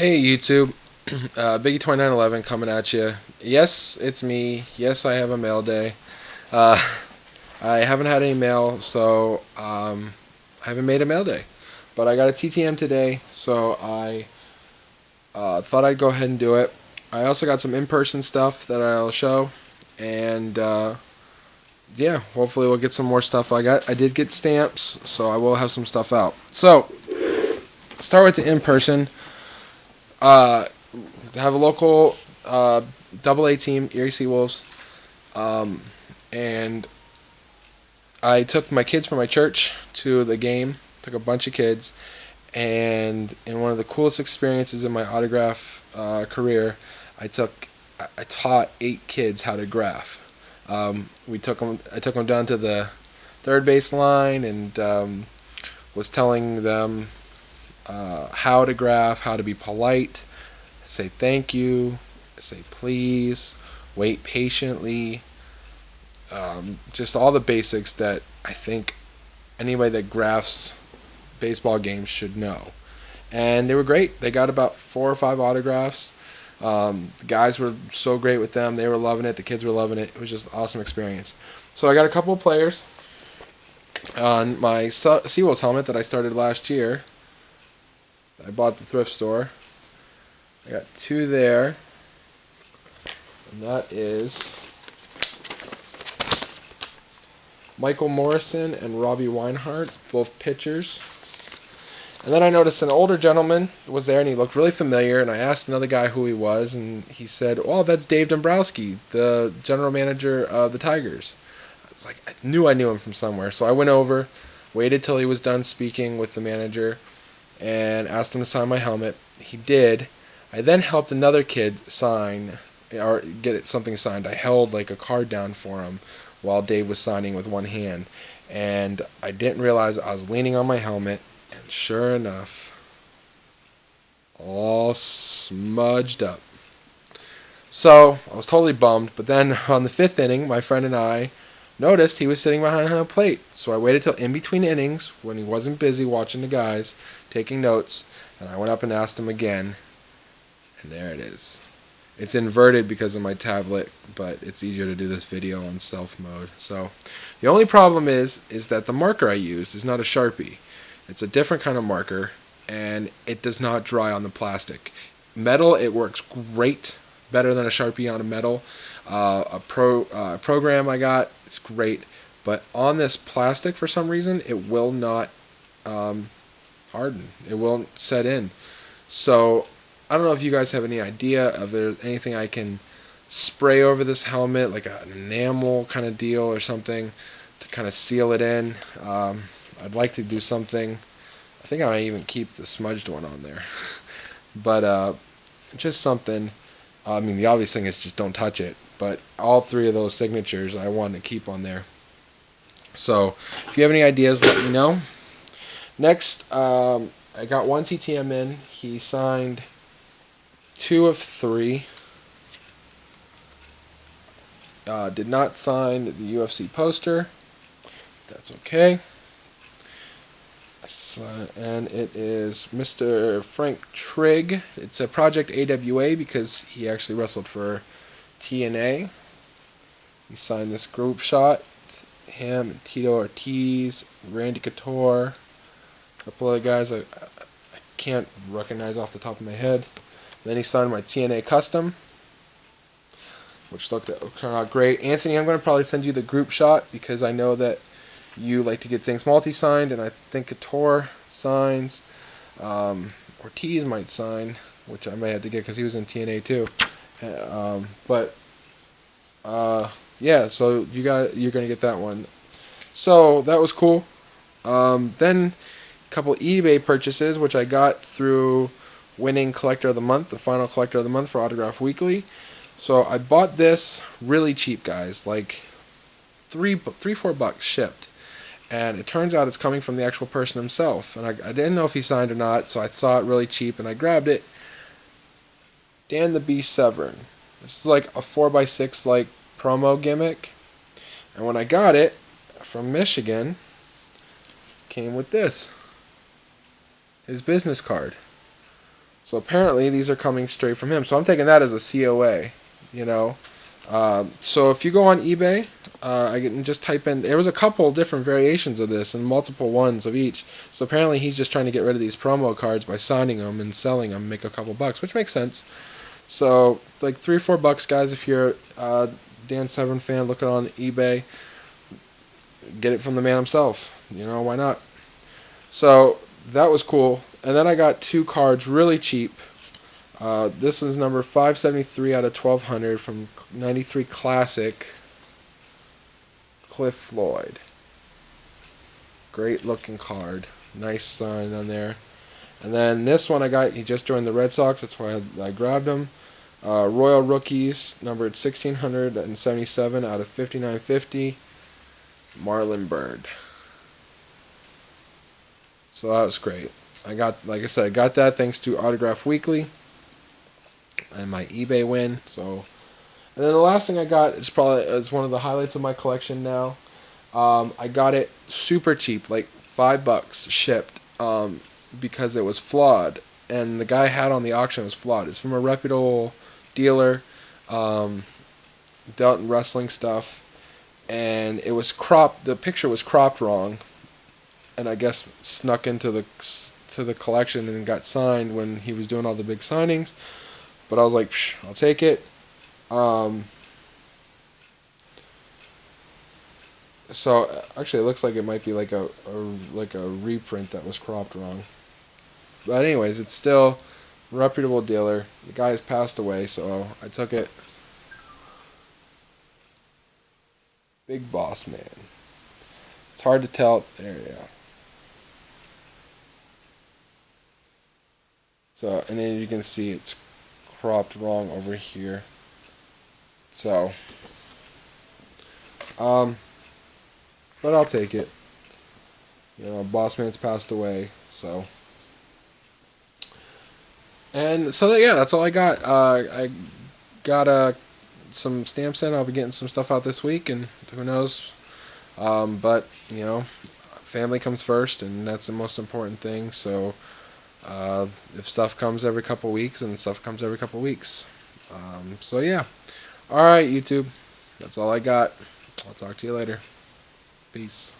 Hey YouTube, Biggie2911 coming at you. Yes, it's me. Yes, I have a mail day. Uh, I haven't had any mail, so I haven't made a mail day. But I got a TTM today, so I thought I'd go ahead and do it. I also got some in-person stuff that I'll show, and yeah, hopefully we'll get some more stuff. I did get stamps, so I will have some stuff out. So start with the in-person. Uh, have a local double A team, Erie Seawolves, um, and I took my kids from my church to the game. Took a bunch of kids, and in one of the coolest experiences in my autograph career, I taught 8 kids how to graph. I took them down to the third base line and was telling them how to graph, how to be polite, say thank you, say please, wait patiently, just all the basics that I think anybody that graphs baseball games should know. And they were great. They got about 4 or 5 autographs. The guys were so great with them. They were loving it. The kids were loving it. It was just an awesome experience. So I got a couple of players on my Seawolves helmet that I started last year. I bought at the thrift store. I got 2 there. And that is Michael Morrison and Robbie Weinhardt, both pitchers. And then I noticed an older gentleman was there, and he looked really familiar. And I asked another guy who he was, and he said, "Oh, that's Dave Dombrowski, the general manager of the Tigers." It's like I knew him from somewhere. So I went over, waited till he was done speaking with the manager, and asked him to sign my helmet. He did. I then helped another kid sign or get something signed. I held like a card down for him while Dave was signing with one hand, and I didn't realize I was leaning on my helmet, and sure enough, all smudged up. So I was totally bummed, but then on the 5th inning, my friend and I noticed he was sitting behind home plate. So I waited till in between innings when he wasn't busy watching the guys, taking notes, and I went up and asked him again, and there it is. It's inverted because of my tablet, but it's easier to do this video on self mode. So the only problem is that the marker I used is not a Sharpie. It's a different kind of marker, and it does not dry on the plastic. Metal, it works great, better than a Sharpie on a metal. Program I got, it's great, but on this plastic, for some reason, it will not harden. It won't set in. So I don't know if you guys have any idea of there anything I can spray over this helmet, like an enamel kind of deal or something, to kind of seal it in. I'd like to do something. I think I might even keep the smudged one on there. But just something. I mean, the obvious thing is just don't touch it. But all 3 of those signatures I want to keep on there. So if you have any ideas, let me know. Next, I got 1 TTM in. He signed 2 of 3. Did not sign the UFC poster. That's okay. And it is Mr. Frank Trigg. It's a Project AWA because he actually wrestled for TNA. He signed this group shot. Him and Tito Ortiz, Randy Couture, a couple other guys I can't recognize off the top of my head. Then he signed my TNA custom, which turned out great. Anthony, I'm going to probably send you the group shot because I know that you like to get things multi-signed, and I think Couture signs. Ortiz might sign, which I may have to get because he was in TNA too. Yeah, so you're going to get that one. So that was cool. Then a couple eBay purchases, which I got through winning Collector of the Month, the final Collector of the Month for Autograph Weekly. So I bought this really cheap, guys, like $3-4 shipped. And it turns out it's coming from the actual person himself. And I didn't know if he signed or not, so I saw it really cheap and I grabbed it. Dan the Beast Severn. This is like a 4x6 like promo gimmick. And when I got it from Michigan, it came with this. His business card. So apparently these are coming straight from him. So I'm taking that as a COA, you know. So if you go on eBay, I can just type in. There was a couple different variations of this and multiple ones of each. So apparently he's just trying to get rid of these promo cards by signing them and selling them, make a couple bucks, which makes sense. So like $3 or $4, guys. If you're a Dan Severn fan, look it on eBay. Get it from the man himself. You know, why not? So that was cool. And then I got two cards really cheap. This was number 573 out of 1200 from 93 Classic. Cliff Floyd. Great looking card. Nice sign on there. And then this one I got, he just joined the Red Sox. That's why I grabbed him. Royal Rookies, numbered 1677 out of 5950. Marlon Bird. So that was great. I got, like I said, I got that thanks to Autograph Weekly and my eBay win. So, and then the last thing I got is one of the highlights of my collection now. I got it super cheap, like $5 shipped, because it was flawed, and the guy had on the auction was flawed. It's from a reputable dealer, Delton Wrestling Stuff, and it was cropped. The picture was cropped wrong, and I guess snuck into the collection and got signed when he was doing all the big signings. But I was like, psh, I'll take it. So actually, it looks like it might be like a reprint that was cropped wrong. But anyways, it's still a reputable dealer. The guy has passed away, so I took it. Big Boss Man. It's hard to tell. There you go. So, and then you can see it's cropped wrong over here. So, but I'll take it. You know, Boss Man's passed away, so. And so yeah, that's all I got. I got some stamps in. I'll be getting some stuff out this week, and who knows. But you know, family comes first, and that's the most important thing. So if stuff comes every couple weeks, and stuff comes every couple weeks. So yeah. All right, YouTube. That's all I got. I'll talk to you later. Peace.